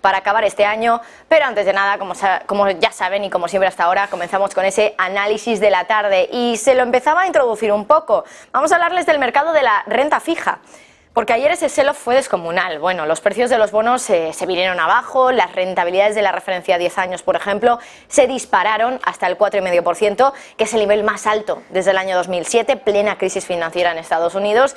Para acabar este año, pero antes de nada, como ya saben y como siempre hasta ahora, comenzamos con ese análisis de la tarde y se lo empezaba a introducir un poco. Vamos a hablarles del mercado de la renta fija, porque ayer ese sell-off fue descomunal. Bueno, los precios de los bonos se vinieron abajo, las rentabilidades de la referencia a 10 años, por ejemplo, se dispararon hasta el 4,5%, que es el nivel más alto desde el año 2007, plena crisis financiera en Estados Unidos.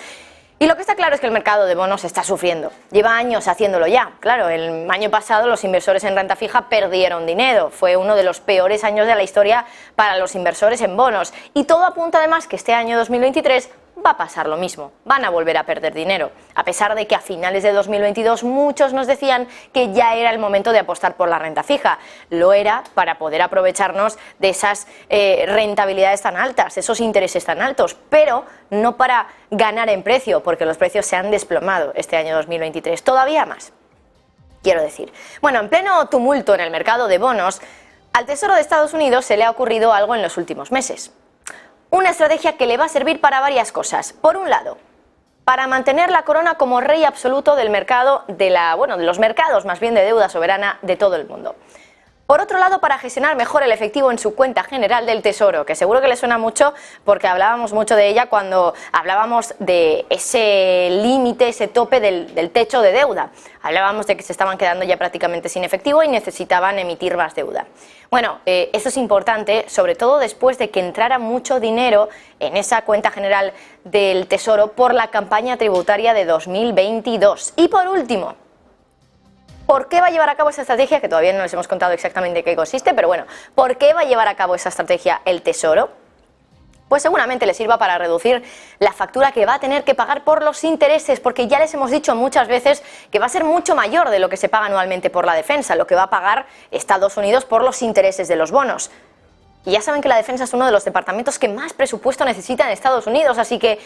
Y lo que está claro es que el mercado de bonos está sufriendo. Lleva años haciéndolo ya. Claro, el año pasado los inversores en renta fija perdieron dinero. Fue uno de los peores años de la historia para los inversores en bonos. Y todo apunta además que este año 2023 va a pasar lo mismo. Van a volver a perder dinero. A pesar de que a finales de 2022 muchos nos decían que ya era el momento de apostar por la renta fija. Lo era para poder aprovecharnos de esas rentabilidades tan altas, esos intereses tan altos, pero no para ganar en precio, porque los precios se han desplomado este año 2023, todavía más, quiero decir. Bueno, en pleno tumulto en el mercado de bonos, al Tesoro de Estados Unidos se le ha ocurrido algo en los últimos meses. Una estrategia que le va a servir para varias cosas. Por un lado, para mantener la corona como rey absoluto del mercado, de los mercados más bien de deuda soberana de todo el mundo. Por otro lado, para gestionar mejor el efectivo en su cuenta general del Tesoro, que seguro que le suena mucho porque hablábamos mucho de ella cuando hablábamos de ese límite, ese tope del techo de deuda. Hablábamos de que se estaban quedando ya prácticamente sin efectivo y necesitaban emitir más deuda. Bueno, esto es importante, sobre todo después de que entrara mucho dinero en esa cuenta general del Tesoro por la campaña tributaria de 2022. Y por último, ¿por qué va a llevar a cabo esa estrategia? Que todavía no les hemos contado exactamente qué consiste, pero bueno, ¿por qué va a llevar a cabo esa estrategia el Tesoro? Pues seguramente le sirva para reducir la factura que va a tener que pagar por los intereses, porque ya les hemos dicho muchas veces que va a ser mucho mayor de lo que se paga anualmente por la defensa, lo que va a pagar Estados Unidos por los intereses de los bonos. Y ya saben que la defensa es uno de los departamentos que más presupuesto necesita en Estados Unidos, así que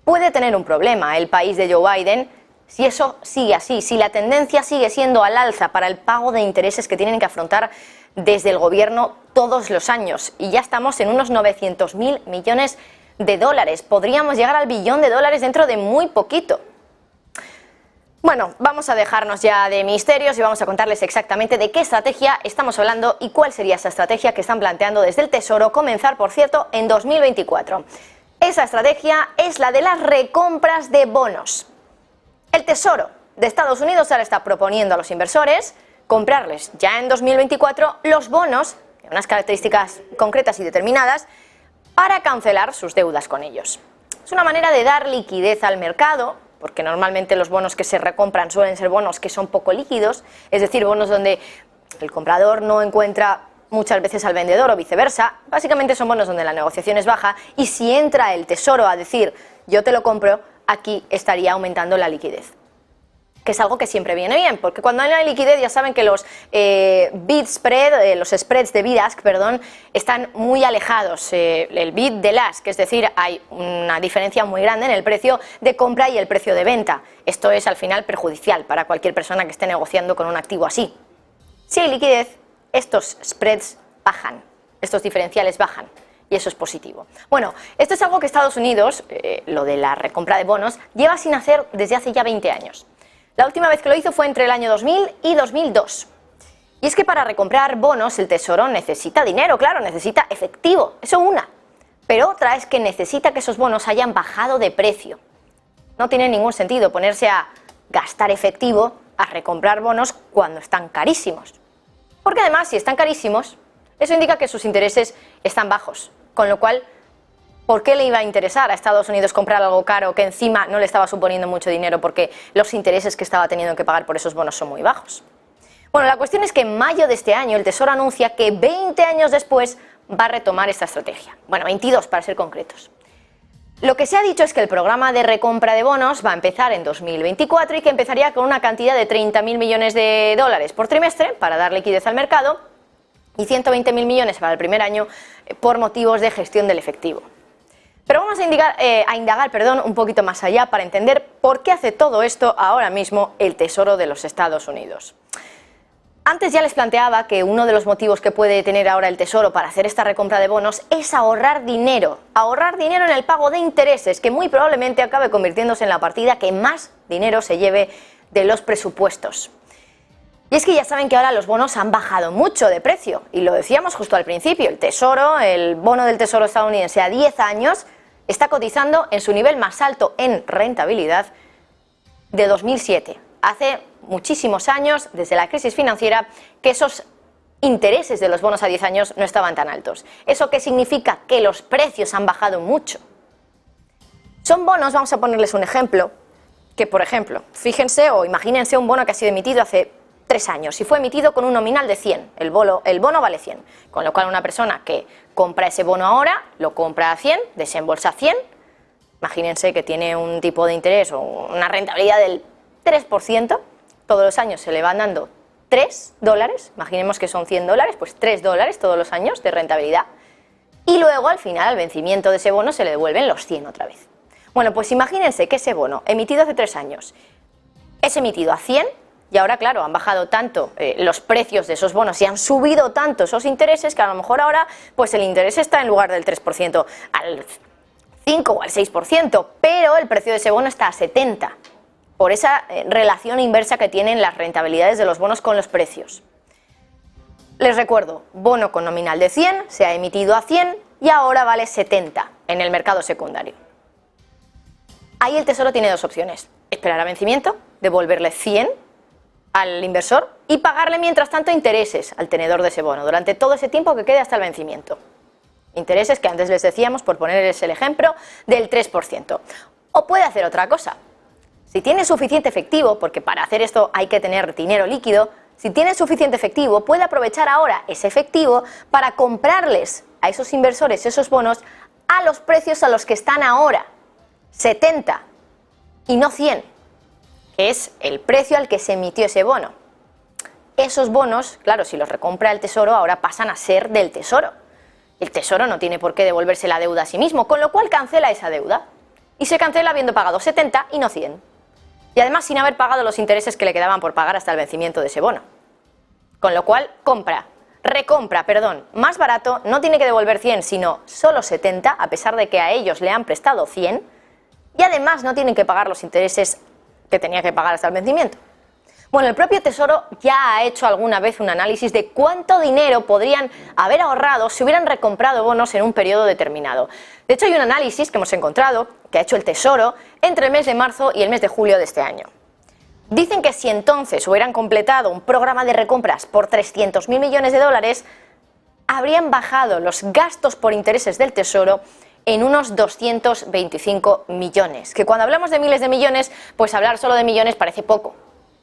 puede tener un problema el país de Joe Biden si eso sigue así, si la tendencia sigue siendo al alza para el pago de intereses que tienen que afrontar desde el gobierno todos los años. Y ya estamos en unos 900.000 millones de dólares. Podríamos llegar al billón de dólares dentro de muy poquito. Bueno, vamos a dejarnos ya de misterios y vamos a contarles exactamente de qué estrategia estamos hablando y cuál sería esa estrategia que están planteando desde el Tesoro, comenzar, por cierto, en 2024. Esa estrategia es la de las recompras de bonos. El Tesoro de Estados Unidos ahora está proponiendo a los inversores comprarles ya en 2024 los bonos, de unas características concretas y determinadas, para cancelar sus deudas con ellos. Es una manera de dar liquidez al mercado, porque normalmente los bonos que se recompran suelen ser bonos que son poco líquidos, es decir, bonos donde el comprador no encuentra muchas veces al vendedor o viceversa. Básicamente son bonos donde la negociación es baja y si entra el Tesoro a decir yo te lo compro, aquí estaría aumentando la liquidez, que es algo que siempre viene bien, porque cuando hay liquidez ya saben que los bid spread, los spreads de bid-ask, están muy alejados, el bid del ask, es decir, hay una diferencia muy grande en el precio de compra y el precio de venta. Esto es al final perjudicial para cualquier persona que esté negociando con un activo así. Si hay liquidez, estos spreads bajan, estos diferenciales bajan. Y eso es positivo. Bueno, esto es algo que Estados Unidos, lo de la recompra de bonos, lleva sin hacer desde hace ya 20 años. La última vez que lo hizo fue entre el año 2000 y 2002. Y es que para recomprar bonos el Tesoro necesita dinero, claro, necesita efectivo, eso una. Pero otra es que necesita que esos bonos hayan bajado de precio. No tiene ningún sentido ponerse a gastar efectivo, a recomprar bonos cuando están carísimos. Porque además, si están carísimos, eso indica que sus intereses están bajos, con lo cual, ¿por qué le iba a interesar a Estados Unidos comprar algo caro que encima no le estaba suponiendo mucho dinero porque los intereses que estaba teniendo que pagar por esos bonos son muy bajos? Bueno, la cuestión es que en mayo de este año el Tesoro anuncia que 20 años después va a retomar esta estrategia. Bueno, 22 para ser concretos. Lo que se ha dicho es que el programa de recompra de bonos va a empezar en 2024 y que empezaría con una cantidad de 30.000 millones de dólares por trimestre para dar liquidez al mercado y 120.000 millones para el primer año por motivos de gestión del efectivo. Pero vamos a indagar un poquito más allá para entender por qué hace todo esto ahora mismo el Tesoro de los Estados Unidos. Antes ya les planteaba que uno de los motivos que puede tener ahora el Tesoro para hacer esta recompra de bonos es ahorrar dinero en el pago de intereses, que muy probablemente acabe convirtiéndose en la partida que más dinero se lleve de los presupuestos. Y es que ya saben que ahora los bonos han bajado mucho de precio, y lo decíamos justo al principio, el Tesoro, el bono del Tesoro estadounidense a 10 años, está cotizando en su nivel más alto en rentabilidad de 2007. Hace muchísimos años, desde la crisis financiera, que esos intereses de los bonos a 10 años no estaban tan altos. ¿Eso qué significa? Que los precios han bajado mucho. Son bonos, vamos a ponerles un ejemplo, que por ejemplo, fíjense o imagínense un bono que ha sido emitido hace 3 años y fue emitido con un nominal de 100, el bono vale 100, con lo cual una persona que compra ese bono ahora, lo compra a 100, desembolsa 100, imagínense que tiene un tipo de interés o una rentabilidad del 3%, todos los años se le van dando $3, imaginemos que son $100, pues $3 todos los años de rentabilidad, y luego al final, al vencimiento de ese bono, se le devuelven los 100 otra vez. Bueno, pues imagínense que ese bono, emitido hace 3 años, es emitido a 100, y ahora, claro, han bajado tanto los precios de esos bonos y han subido tanto esos intereses que a lo mejor ahora pues el interés está en lugar del 3% al 5 o al 6%, pero el precio de ese bono está a 70, por esa relación inversa que tienen las rentabilidades de los bonos con los precios. Les recuerdo, bono con nominal de 100, se ha emitido a 100 y ahora vale 70 en el mercado secundario. Ahí el Tesoro tiene 2 opciones, esperar a vencimiento, devolverle 100 al inversor y pagarle mientras tanto intereses al tenedor de ese bono durante todo ese tiempo que quede hasta el vencimiento. Intereses que antes les decíamos, por ponerles el ejemplo, del 3%. O puede hacer otra cosa. Si tiene suficiente efectivo, porque para hacer esto hay que tener dinero líquido, si tiene suficiente efectivo, puede aprovechar ahora ese efectivo para comprarles a esos inversores esos bonos a los precios a los que están ahora, 70 y no 100, que es el precio al que se emitió ese bono. Esos bonos, claro, si los recompra el Tesoro, ahora pasan a ser del Tesoro. El Tesoro no tiene por qué devolverse la deuda a sí mismo, con lo cual cancela esa deuda. Y se cancela habiendo pagado 70 y no 100. Y además sin haber pagado los intereses que le quedaban por pagar hasta el vencimiento de ese bono. Con lo cual recompra, más barato, no tiene que devolver 100, sino solo 70, a pesar de que a ellos le han prestado 100, y además no tienen que pagar los intereses que tenía que pagar hasta el vencimiento. Bueno, el propio Tesoro ya ha hecho alguna vez un análisis de cuánto dinero podrían haber ahorrado si hubieran recomprado bonos en un periodo determinado. De hecho, hay un análisis que hemos encontrado, que ha hecho el Tesoro, entre el mes de marzo y el mes de julio de este año. Dicen que si entonces hubieran completado un programa de recompras por 300.000 millones de dólares, habrían bajado los gastos por intereses del Tesoro en unos 225 millones, que cuando hablamos de miles de millones, pues hablar solo de millones parece poco.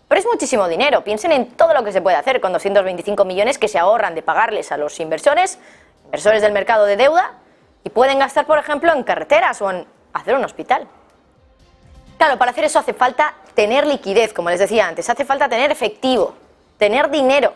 Pero es muchísimo dinero, piensen en todo lo que se puede hacer con 225 millones que se ahorran de pagarles a los inversores del mercado de deuda, y pueden gastar, por ejemplo, en carreteras o en hacer un hospital. Claro, para hacer eso hace falta tener liquidez, como les decía antes, hace falta tener efectivo, tener dinero.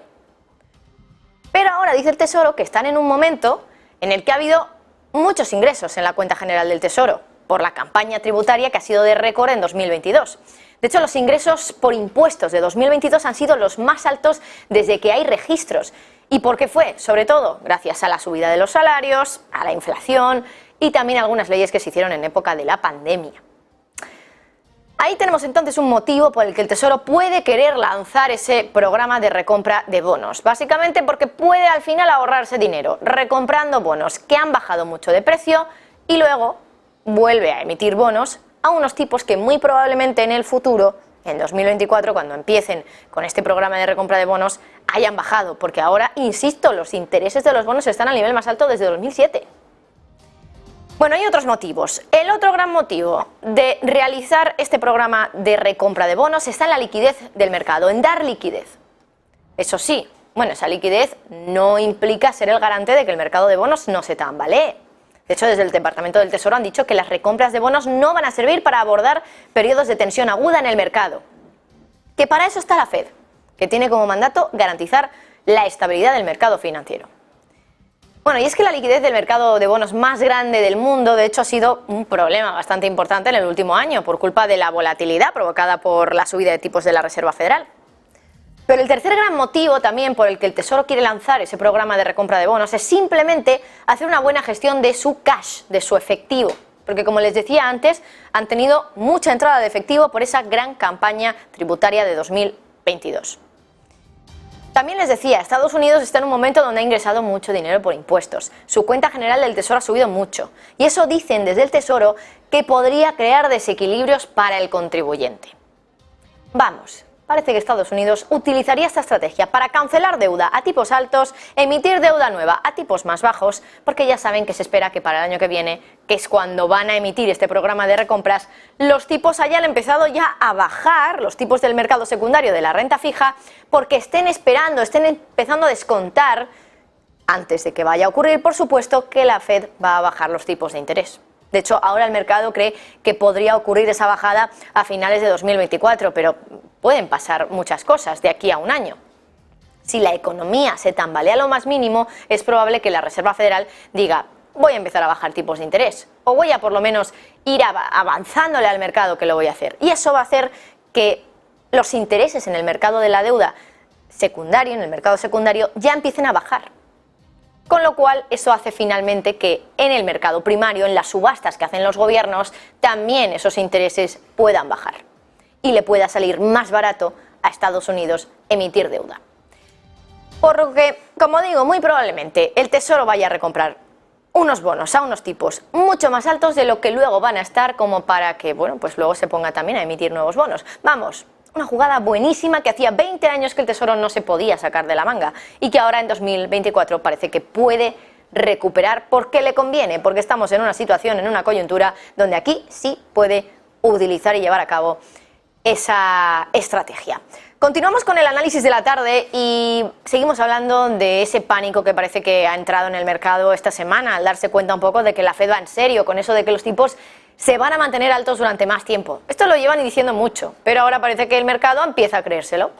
Pero ahora dice el Tesoro que están en un momento en el que ha habido muchos ingresos en la cuenta general del Tesoro por la campaña tributaria que ha sido de récord en 2022. De hecho, los ingresos por impuestos de 2022 han sido los más altos desde que hay registros. ¿Y por qué fue? Sobre todo gracias a la subida de los salarios, a la inflación y también a algunas leyes que se hicieron en época de la pandemia. Ahí tenemos entonces un motivo por el que el Tesoro puede querer lanzar ese programa de recompra de bonos. Básicamente porque puede al final ahorrarse dinero recomprando bonos que han bajado mucho de precio y luego vuelve a emitir bonos a unos tipos que muy probablemente en el futuro, en 2024, cuando empiecen con este programa de recompra de bonos, hayan bajado. Porque ahora, insisto, los intereses de los bonos están al nivel más alto desde 2007. Bueno, hay otros motivos. El otro gran motivo de realizar este programa de recompra de bonos está en la liquidez del mercado, en dar liquidez. Eso sí, bueno, esa liquidez no implica ser el garante de que el mercado de bonos no se tambalee. De hecho, desde el Departamento del Tesoro han dicho que las recompras de bonos no van a servir para abordar periodos de tensión aguda en el mercado. Que para eso está la Fed, que tiene como mandato garantizar la estabilidad del mercado financiero. Bueno, y es que la liquidez del mercado de bonos más grande del mundo, de hecho, ha sido un problema bastante importante en el último año por culpa de la volatilidad provocada por la subida de tipos de la Reserva Federal. Pero el tercer gran motivo también por el que el Tesoro quiere lanzar ese programa de recompra de bonos es simplemente hacer una buena gestión de su cash, de su efectivo. Porque como les decía antes, han tenido mucha entrada de efectivo por esa gran campaña tributaria de 2022. También les decía, Estados Unidos está en un momento donde ha ingresado mucho dinero por impuestos. Su cuenta general del Tesoro ha subido mucho. Y eso dicen desde el Tesoro que podría crear desequilibrios para el contribuyente. Vamos, parece que Estados Unidos utilizaría esta estrategia para cancelar deuda a tipos altos, emitir deuda nueva a tipos más bajos, porque ya saben que se espera que para el año que viene, que es cuando van a emitir este programa de recompras, los tipos hayan empezado ya a bajar, los tipos del mercado secundario de la renta fija, porque estén empezando a descontar, antes de que vaya a ocurrir, por supuesto, que la Fed va a bajar los tipos de interés. De hecho, ahora el mercado cree que podría ocurrir esa bajada a finales de 2024, pero pueden pasar muchas cosas de aquí a un año. Si la economía se tambalea lo más mínimo, es probable que la Reserva Federal diga: voy a empezar a bajar tipos de interés, o voy a por lo menos ir avanzándole al mercado que lo voy a hacer. Y eso va a hacer que los intereses en el mercado de la deuda secundario, en el mercado secundario, ya empiecen a bajar. Con lo cual, eso hace finalmente que en el mercado primario, en las subastas que hacen los gobiernos, también esos intereses puedan bajar. Y le pueda salir más barato a Estados Unidos emitir deuda. Por lo que, como digo, muy probablemente el Tesoro vaya a recomprar unos bonos a unos tipos mucho más altos de lo que luego van a estar, como para que, bueno, pues luego se ponga también a emitir nuevos bonos. Vamos, una jugada buenísima que hacía 20 años que el Tesoro no se podía sacar de la manga y que ahora en 2024 parece que puede recuperar porque le conviene, porque estamos en una situación, en una coyuntura donde aquí sí puede utilizar y llevar a cabo esa estrategia. Continuamos con el análisis de la tarde y seguimos hablando de ese pánico que parece que ha entrado en el mercado esta semana al darse cuenta un poco de que la Fed va en serio con eso de que los tipos se van a mantener altos durante más tiempo. Esto lo llevan diciendo mucho, pero ahora parece que el mercado empieza a creérselo.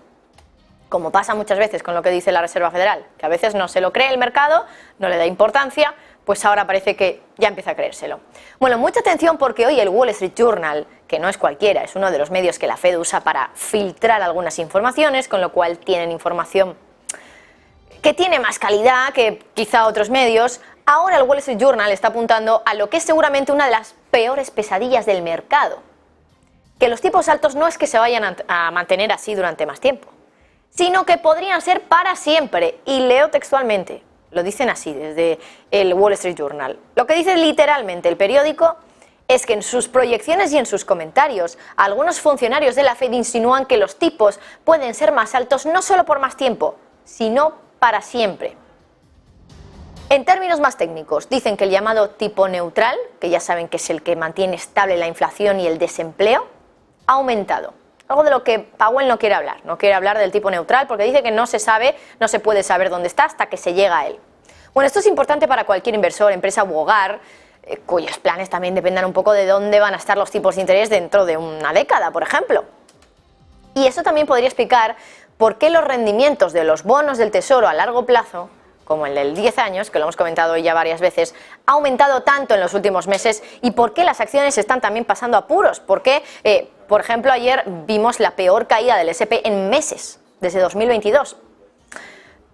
Como pasa muchas veces con lo que dice la Reserva Federal, que a veces no se lo cree el mercado, no le da importancia, pues ahora parece que ya empieza a creérselo. Bueno, mucha atención porque hoy el Wall Street Journal, que no es cualquiera, es uno de los medios que la Fed usa para filtrar algunas informaciones, con lo cual tienen información que tiene más calidad que quizá otros medios. Ahora el Wall Street Journal está apuntando a lo que es seguramente una de las peores pesadillas del mercado. Que los tipos altos no es que se vayan a mantener así durante más tiempo, sino que podrían ser para siempre. Y leo textualmente, lo dicen así desde el Wall Street Journal. Lo que dice literalmente el periódico es que en sus proyecciones y en sus comentarios, algunos funcionarios de la Fed insinúan que los tipos pueden ser más altos no solo por más tiempo, sino para siempre. En términos más técnicos, dicen que el llamado tipo neutral, que ya saben que es el que mantiene estable la inflación y el desempleo, ha aumentado. Algo de lo que Powell no quiere hablar. No quiere hablar del tipo neutral porque dice que no se sabe, no se puede saber dónde está hasta que se llega a él. Bueno, esto es importante para cualquier inversor, empresa u hogar, cuyos planes también dependan un poco de dónde van a estar los tipos de interés dentro de una década, por ejemplo. Y eso también podría explicar por qué los rendimientos de los bonos del Tesoro a largo plazo, como el del 10 años, que lo hemos comentado ya varias veces, ha aumentado tanto en los últimos meses y por qué las acciones están también pasando apuros. ¿Por qué? Por ejemplo, ayer vimos la peor caída del S&P en meses, desde 2022.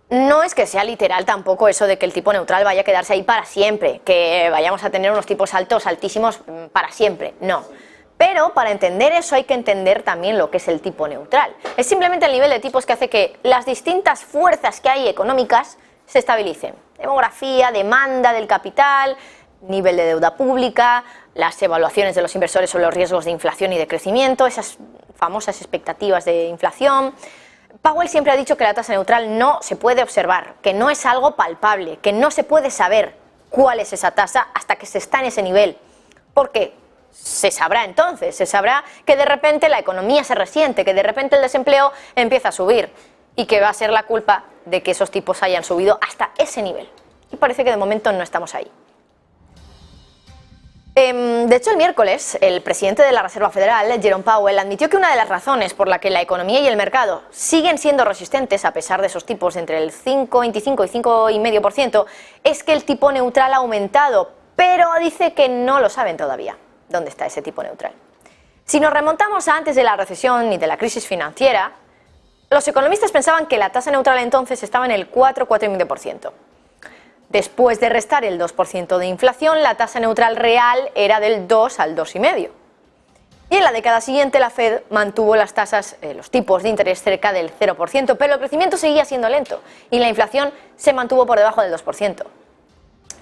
No es que sea literal tampoco eso de que el tipo neutral vaya a quedarse ahí para siempre, que vayamos a tener unos tipos altos, altísimos para siempre, no. Pero para entender eso hay que entender también lo que es el tipo neutral. Es simplemente el nivel de tipos que hace que las distintas fuerzas que hay económicas se estabilicen. Demografía, demanda del capital, nivel de deuda pública, las evaluaciones de los inversores sobre los riesgos de inflación y de crecimiento, esas famosas expectativas de inflación. Powell siempre ha dicho que la tasa neutral no se puede observar, que no es algo palpable, que no se puede saber cuál es esa tasa hasta que se está en ese nivel. Porque se sabrá entonces, se sabrá que de repente la economía se resiente, que de repente el desempleo empieza a subir y que va a ser la culpa de que esos tipos hayan subido hasta ese nivel. Y parece que de momento no estamos ahí. De hecho, el miércoles, el presidente de la Reserva Federal, Jerome Powell, admitió que una de las razones por la que la economía y el mercado siguen siendo resistentes a pesar de esos tipos entre el 5,25 y 5,5% es que el tipo neutral ha aumentado, pero dice que no lo saben todavía. ¿Dónde está ese tipo neutral? Si nos remontamos a antes de la recesión y de la crisis financiera, los economistas pensaban que la tasa neutral entonces estaba en el 4,5%. Después de restar el 2% de inflación, la tasa neutral real era del 2 al 2,5%. Y en la década siguiente la Fed mantuvo las tasas, los tipos de interés cerca del 0%, pero el crecimiento seguía siendo lento y la inflación se mantuvo por debajo del 2%.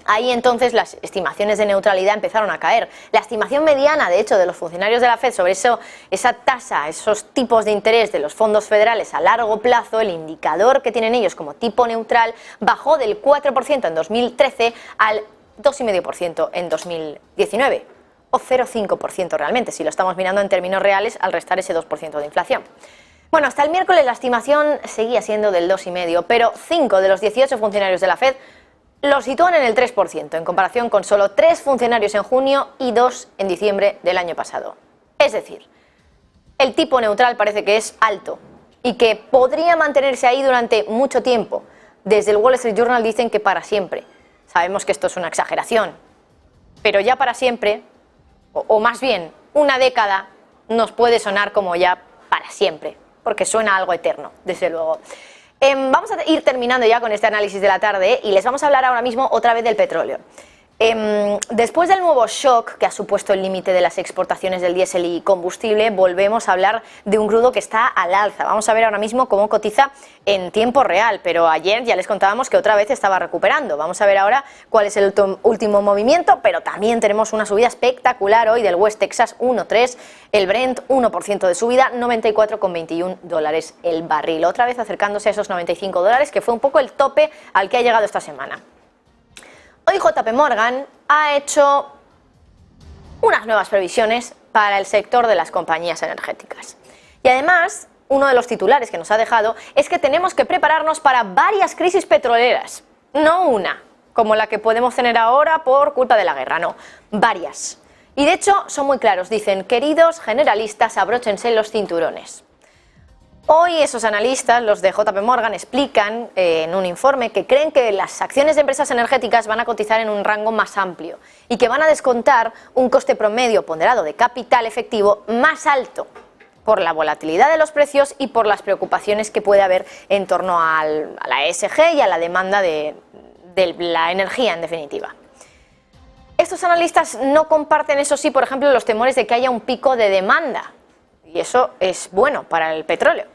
Ahí entonces las estimaciones de neutralidad empezaron a caer. La estimación mediana, de hecho, de los funcionarios de la Fed sobre esa tasa, esos tipos de interés de los fondos federales a largo plazo, el indicador que tienen ellos como tipo neutral, bajó del 4% en 2013 al 2,5% en 2019. O 0,5% realmente, si lo estamos mirando en términos reales al restar ese 2% de inflación. Bueno, hasta el miércoles la estimación seguía siendo del 2,5%, pero 5 de los 18 funcionarios de la Fed lo sitúan en el 3%, en comparación con solo 3 funcionarios en junio y 2 en diciembre del año pasado. Es decir, el tipo neutral parece que es alto y que podría mantenerse ahí durante mucho tiempo. Desde el Wall Street Journal dicen que para siempre. Sabemos que esto es una exageración, pero ya para siempre, o más bien una década, nos puede sonar como ya para siempre, porque suena algo eterno, desde luego. Vamos a ir terminando ya con este análisis de la tarde y les vamos a hablar ahora mismo otra vez del petróleo. Después del nuevo shock que ha supuesto el límite de las exportaciones del diésel y combustible, volvemos a hablar de un crudo que está al alza. Vamos a ver ahora mismo cómo cotiza en tiempo real, pero ayer ya les contábamos que otra vez estaba recuperando. Vamos a ver ahora cuál es el último movimiento, pero también tenemos una subida espectacular hoy del West Texas 1,3, el Brent 1% de subida, $94,21 el barril. Otra vez acercándose a esos $95, que fue un poco el tope al que ha llegado esta semana. Hoy JP Morgan ha hecho unas nuevas previsiones para el sector de las compañías energéticas. Y además, uno de los titulares que nos ha dejado es que tenemos que prepararnos para varias crisis petroleras. No una, como la que podemos tener ahora por culpa de la guerra, no, varias. Y de hecho son muy claros, dicen, queridos generalistas, abróchense los cinturones. Hoy esos analistas, los de JP Morgan, explican en un informe que creen que las acciones de empresas energéticas van a cotizar en un rango más amplio y que van a descontar un coste promedio ponderado de capital efectivo más alto por la volatilidad de los precios y por las preocupaciones que puede haber en torno a la ESG y a la demanda de la energía, en definitiva. Estos analistas no comparten, eso sí, por ejemplo, los temores de que haya un pico de demanda. Y eso es bueno para el petróleo.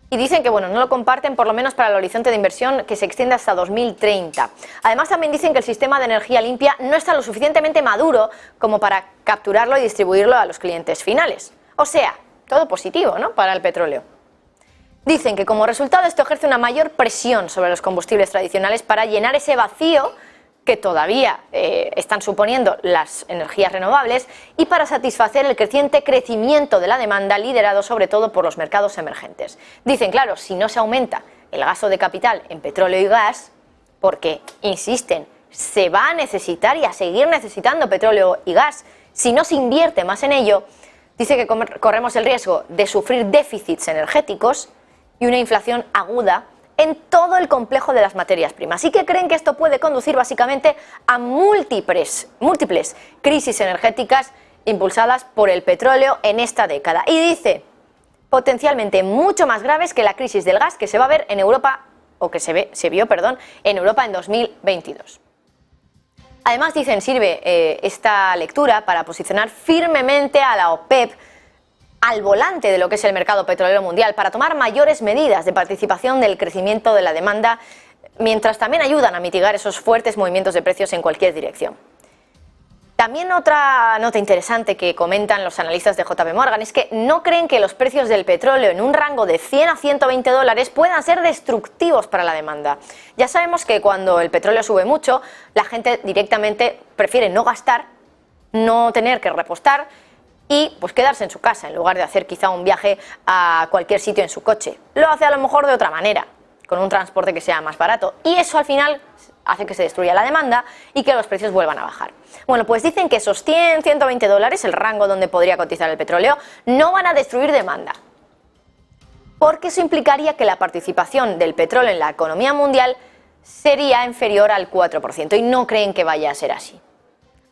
Y dicen que no lo comparten por lo menos para el horizonte de inversión que se extiende hasta 2030. Además también dicen que el sistema de energía limpia no está lo suficientemente maduro como para capturarlo y distribuirlo a los clientes finales. O sea, todo positivo, ¿no?, para el petróleo. Dicen que como resultado esto ejerce una mayor presión sobre los combustibles tradicionales para llenar ese vacío que todavía están suponiendo las energías renovables y para satisfacer el creciente crecimiento de la demanda liderado sobre todo por los mercados emergentes. Dicen, claro, si no se aumenta el gasto de capital en petróleo y gas, porque, insisten, se va a necesitar y a seguir necesitando petróleo y gas, si no se invierte más en ello, dice que corremos el riesgo de sufrir déficits energéticos y una inflación aguda en todo el complejo de las materias primas, y que creen que esto puede conducir básicamente a múltiples crisis energéticas impulsadas por el petróleo en esta década. Y dice, potencialmente mucho más graves que la crisis del gas que se va a ver en Europa, o que se vio en Europa en 2022. Además, dicen, sirve esta lectura para posicionar firmemente a la OPEP al volante de lo que es el mercado petrolero mundial para tomar mayores medidas de participación del crecimiento de la demanda, mientras también ayudan a mitigar esos fuertes movimientos de precios en cualquier dirección. También otra nota interesante que comentan los analistas de JP Morgan es que no creen que los precios del petróleo en un rango de 100 a 120 dólares puedan ser destructivos para la demanda. Ya sabemos que cuando el petróleo sube mucho, la gente directamente prefiere no gastar, no tener que repostar y pues quedarse en su casa en lugar de hacer quizá un viaje a cualquier sitio en su coche. Lo hace a lo mejor de otra manera, con un transporte que sea más barato, y eso al final hace que se destruya la demanda y que los precios vuelvan a bajar. Bueno, pues dicen que esos 100, 120 dólares, el rango donde podría cotizar el petróleo, no van a destruir demanda, porque eso implicaría que la participación del petróleo en la economía mundial sería inferior al 4%, y no creen que vaya a ser así.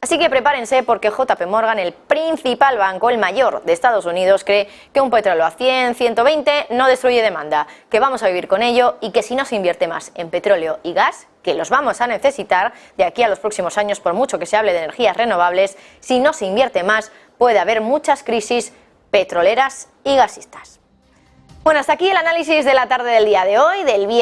Así que prepárense porque JP Morgan, el principal banco, el mayor de Estados Unidos, cree que un petróleo a 100, 120 no destruye demanda, que vamos a vivir con ello y que si no se invierte más en petróleo y gas, que los vamos a necesitar de aquí a los próximos años, por mucho que se hable de energías renovables, si no se invierte más puede haber muchas crisis petroleras y gasistas. Bueno, hasta aquí el análisis de la tarde del día de hoy, del viernes.